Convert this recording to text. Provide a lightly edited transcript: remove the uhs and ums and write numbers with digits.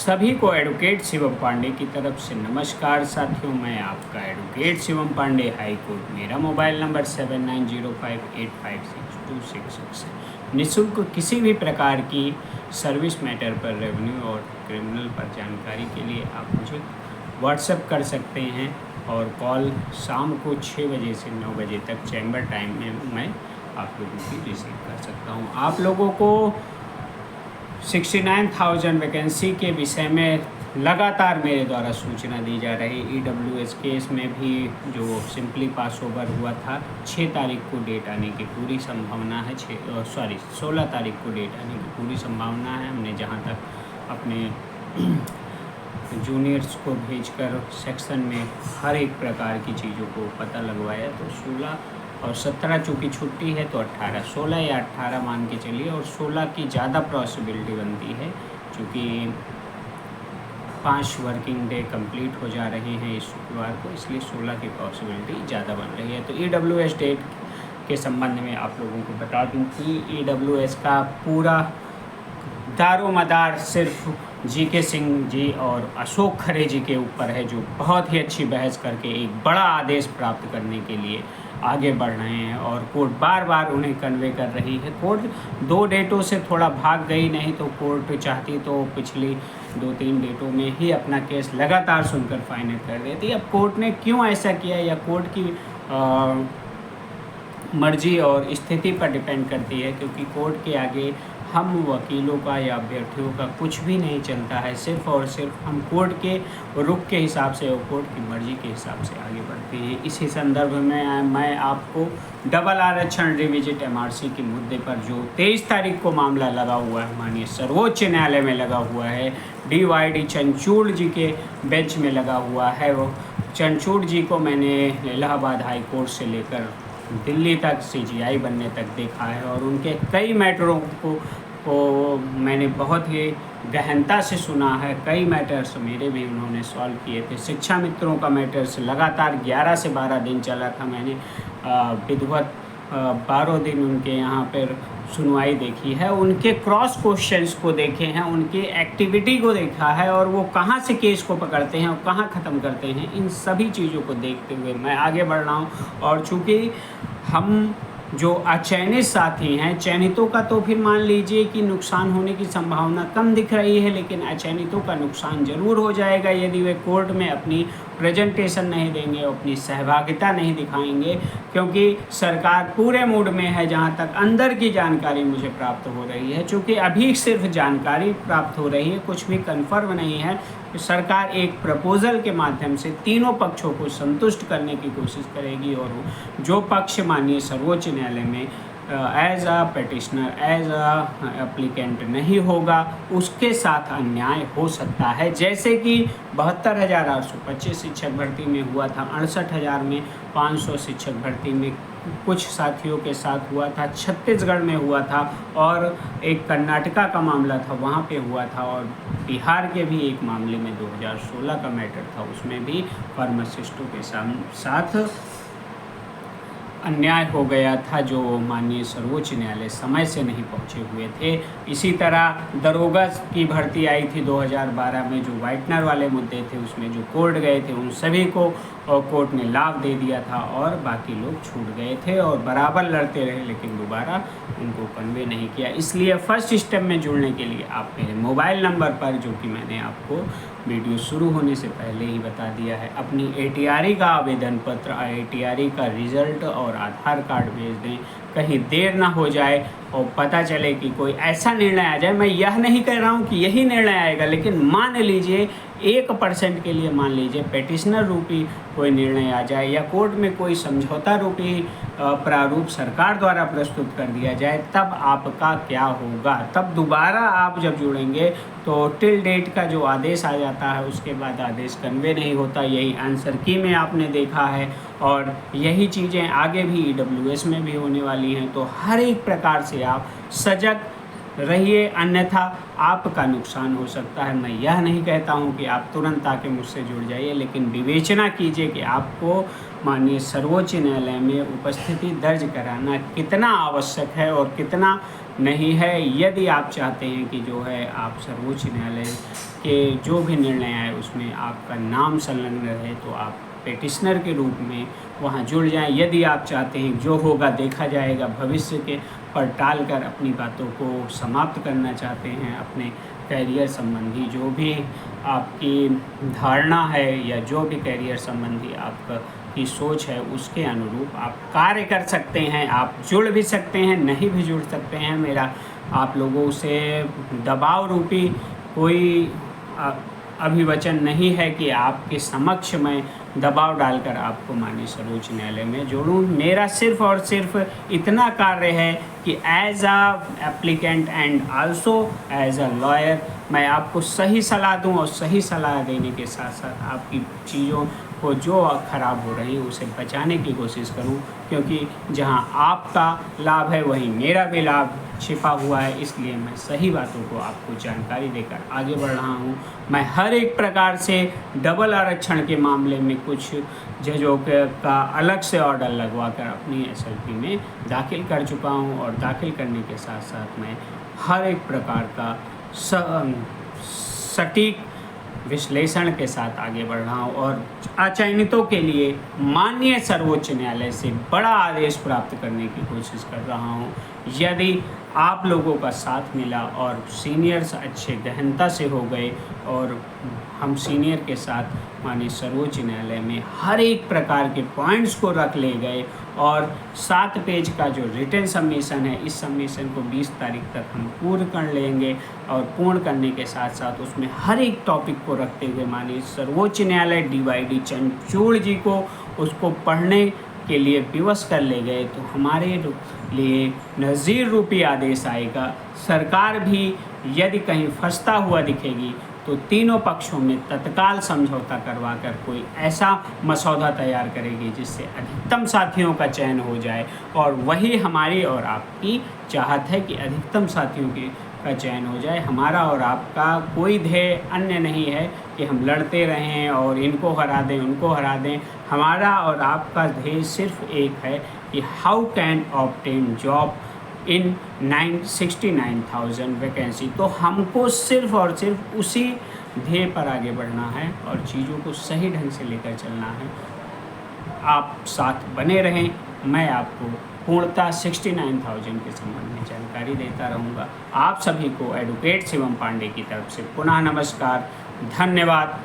सभी को एडवोकेट शिवम पांडे की तरफ से नमस्कार साथियों। मैं आपका advocate Shivam Pandey, high court. मेरा मोबाइल नंबर 7905856266 है। निःशुल्क किसी भी प्रकार की सर्विस मैटर पर, रेवेन्यू और क्रिमिनल पर जानकारी के लिए आप मुझे व्हाट्सएप कर सकते हैं और कॉल शाम को 6 बजे से 9 बजे तक चैम्बर टाइम में मैं आप लोगों की रिसीव कर सकता हूँ। आप लोगों को 69,000 वैकेंसी के विषय में लगातार मेरे द्वारा सूचना दी जा रही। EWS केस में भी जो सिंपली पास ओवर हुआ था, 6 तारीख को डेट आने की पूरी संभावना है। 16 तारीख को डेट आने की पूरी संभावना है। हमने जहां तक अपने जूनियर्स को भेजकर सेक्शन में हर एक प्रकार की चीज़ों को पता लगवाया, तो 16 और 17 चूँकि छुट्टी है तो 18, 16 या 18 मान के चलिए। और 16 की ज़्यादा पॉसिबिलिटी बनती है क्योंकि 5 वर्किंग डे कंप्लीट हो जा रहे हैं इस शुक्रवार को, इसलिए 16 की पॉसिबिलिटी ज़्यादा बन रही है। तो EWS डेट के संबंध में आप लोगों को बता दूं कि EWS का पूरा दारोमदार सिर्फ GK सिंह जी और अशोक खरे जी के ऊपर है, जो बहुत ही अच्छी बहस करके एक बड़ा आदेश प्राप्त करने के लिए आगे बढ़ रहे हैं। और कोर्ट बार बार उन्हें कन्वे कर रही है। कोर्ट 2 डेटों से थोड़ा भाग गई, नहीं तो कोर्ट चाहती तो पिछली 2-3 डेटों में ही अपना केस लगातार सुनकर फाइनल कर देती। अब कोर्ट ने क्यों ऐसा किया, या कोर्ट की मर्जी और स्थिति पर डिपेंड करती है, क्योंकि कोर्ट के आगे हम वकीलों का या अभ्यर्थियों का कुछ भी नहीं चलता है। सिर्फ और सिर्फ हम कोर्ट के रुख के हिसाब से और कोर्ट की मर्जी के हिसाब से आगे बढ़ते हैं। इसी संदर्भ में मैं आपको डबल आरक्षण रिविजिट MRC के मुद्दे पर जो 23 तारीख को मामला लगा हुआ है, माननीय सर्वोच्च न्यायालय में लगा हुआ है, DYD चंचूड़ जी के बेंच में लगा हुआ है। वो चंचूड़ जी को मैंने इलाहाबाद हाई कोर्ट से लेकर दिल्ली तक CGI बनने तक देखा है, और उनके कई मैटरों को मैंने बहुत ही गहनता से सुना है। कई मैटर्स मेरे भी उन्होंने सॉल्व किए थे। शिक्षा मित्रों का मैटर्स लगातार 11 से 12 दिन चला था। मैंने विधिवत 12 दिन उनके यहाँ पर सुनवाई देखी है, उनके क्रॉस क्वेश्चंस को देखे हैं, उनके एक्टिविटी को देखा है, और वो कहाँ से केस को पकड़ते हैं और कहाँ ख़त्म करते हैं। इन सभी चीज़ों को देखते हुए मैं आगे बढ़ रहा हूँ। और चूँकि हम जो अचयनित साथी हैं, चयनितों का तो फिर मान लीजिए कि नुकसान होने की संभावना कम दिख रही है, लेकिन अचयनितों का नुकसान ज़रूर हो जाएगा यदि वे कोर्ट में अपनी प्रेजेंटेशन नहीं देंगे, अपनी सहभागिता नहीं दिखाएंगे। क्योंकि सरकार पूरे मूड में है, जहां तक अंदर की जानकारी मुझे प्राप्त हो रही है। चूँकि अभी सिर्फ जानकारी प्राप्त हो रही है, कुछ भी कन्फर्म नहीं है। सरकार एक प्रपोजल के माध्यम से तीनों पक्षों को संतुष्ट करने की कोशिश करेगी, और जो पक्ष माननीय सर्वोच्च न्यायालय में as a petitioner, as a applicant नहीं होगा, उसके साथ अन्याय हो सकता है। जैसे कि 72,825 शिक्षक भर्ती में हुआ था, 68,000 में 500 शिक्षक भर्ती में कुछ साथियों के साथ हुआ था, छत्तीसगढ़ में हुआ था, और एक कर्नाटका का मामला था वहाँ पे हुआ था, और बिहार के भी एक मामले में 2016 का मैटर था, उसमें भी फार्मासिस्टों के साथ अन्याय हो गया था, जो माननीय सर्वोच्च न्यायालय समय से नहीं पहुंचे हुए थे। इसी तरह दरोगा की भर्ती आई थी 2012 में, जो वाइटनर वाले मुद्दे थे, उसमें जो कोर्ट गए थे उन सभी को कोर्ट ने लाभ दे दिया था, और बाकी लोग छूट गए थे और बराबर लड़ते रहे, लेकिन दोबारा उनको कन्वे नहीं किया। इसलिए फर्स्ट स्टेप में जुड़ने के लिए आप मेरे मोबाइल नंबर पर, जो कि मैंने आपको वीडियो शुरू होने से पहले ही बता दिया है, अपनी ATRE का आवेदन पत्र, ATRE का रिज़ल्ट और आधार कार्ड भेज दें। कहीं देर ना हो जाए और पता चले कि कोई ऐसा निर्णय आ जाए। मैं यह नहीं कह रहा हूँ कि यही निर्णय आएगा, लेकिन मान लीजिए 1% के लिए मान लीजिए पेटिशनर रूपी कोई निर्णय आ जाए, या कोर्ट में कोई समझौता रूपी प्रारूप सरकार द्वारा प्रस्तुत कर दिया जाए, तब आपका क्या होगा? तब दोबारा आप जब जुड़ेंगे तो टिल डेट का जो आदेश आ जाता है, उसके बाद आदेश कन्वे नहीं होता। यही आंसर की में आपने देखा है, और यही चीज़ें आगे भी EWS में भी होने वाली हैं। तो हर एक प्रकार से आप सजग रहिए, अन्यथा आपका नुकसान हो सकता है। मैं यह नहीं कहता हूं कि आप तुरंत आके मुझसे जुड़ जाइए, लेकिन विवेचना कीजिए कि आपको माननीय सर्वोच्च न्यायालय में उपस्थिति दर्ज कराना कितना आवश्यक है और कितना नहीं है। यदि आप चाहते हैं कि जो है आप सर्वोच्च न्यायालय के जो भी निर्णय आए उसमें आपका नाम संलग्न रहे, तो आप पेटिशनर के रूप में वहाँ जुड़ जाएं। यदि आप चाहते हैं जो होगा देखा जाएगा भविष्य के पर टालकर अपनी बातों को समाप्त करना चाहते हैं, अपने करियर संबंधी जो भी आपकी धारणा है या जो भी करियर संबंधी आपका की सोच है उसके अनुरूप आप कार्य कर सकते हैं। आप जुड़ भी सकते हैं, नहीं भी जुड़ सकते हैं। मेरा आप लोगों से दबाव रूपी कोई अभिवचन नहीं है कि आपके समक्ष मैं दबाव डालकर आपको माननीय सर्वोच्च न्यायालय में जोड़ूं। मेरा सिर्फ और सिर्फ इतना कार्य है कि as a applicant and also as a lawyer मैं आपको सही सलाह दूं और सही सलाह देने के साथ साथ आपकी चीज़ों को जो ख़राब हो रही है उसे बचाने की कोशिश करूं, क्योंकि जहां आपका लाभ है वहीं मेरा भी लाभ छिपा हुआ है। इसलिए मैं सही बातों को आपको जानकारी देकर आगे बढ़ रहा हूं। मैं हर एक प्रकार से डबल आरक्षण के मामले में कुछ जजों का अलग से ऑर्डर लगवा कर अपनी एसएलपी में दाखिल कर चुका हूं, और दाखिल करने के साथ साथ मैं हर एक प्रकार का सटीक विश्लेषण के साथ आगे बढ़ रहा हूँ और अचयनितों के लिए माननीय सर्वोच्च न्यायालय से बड़ा आदेश प्राप्त करने की कोशिश कर रहा हूँ। यदि आप लोगों का साथ मिला और सीनियर्स अच्छे गहनता से हो गए और हम सीनियर के साथ माननीय सर्वोच्च न्यायालय में हर एक प्रकार के पॉइंट्स को रख ले गए और 7 पेज का जो रिटन सबमिशन है, इस सबमिशन को 20 तारीख तक हम पूर्ण कर लेंगे और पूर्ण करने के साथ साथ उसमें हर एक टॉपिक को रखते हुए माननीय सर्वोच्च न्यायालय DYD चंद्रचूड़ जी को उसको पढ़ने के लिए विवश कर ले गए, तो हमारे लिए नज़ीर रूपी आदेश आएगा। सरकार भी यदि कहीं फंसता हुआ दिखेगी तो तीनों पक्षों में तत्काल समझौता करवाकर कोई ऐसा मसौदा तैयार करेगी जिससे अधिकतम साथियों का चयन हो जाए, और वही हमारी और आपकी चाहत है कि अधिकतम साथियों का चयन हो जाए। हमारा और आपका कोई ध्येय अन्य नहीं है कि हम लड़ते रहें और इनको हरा दें उनको हरा दें। हमारा और आपका ध्येय सिर्फ एक है कि how can obtain job in 69,000 vacancy. तो हमको सिर्फ और सिर्फ उसी ध्येय पर आगे बढ़ना है और चीज़ों को सही ढंग से लेकर चलना है। आप साथ बने रहें, मैं आपको पूर्णतः 69,000 के संबंध में जानकारी देता रहूँगा। आप सभी को एडवोकेट शिवम पांडे की तरफ से पुनः नमस्कार, धन्यवाद।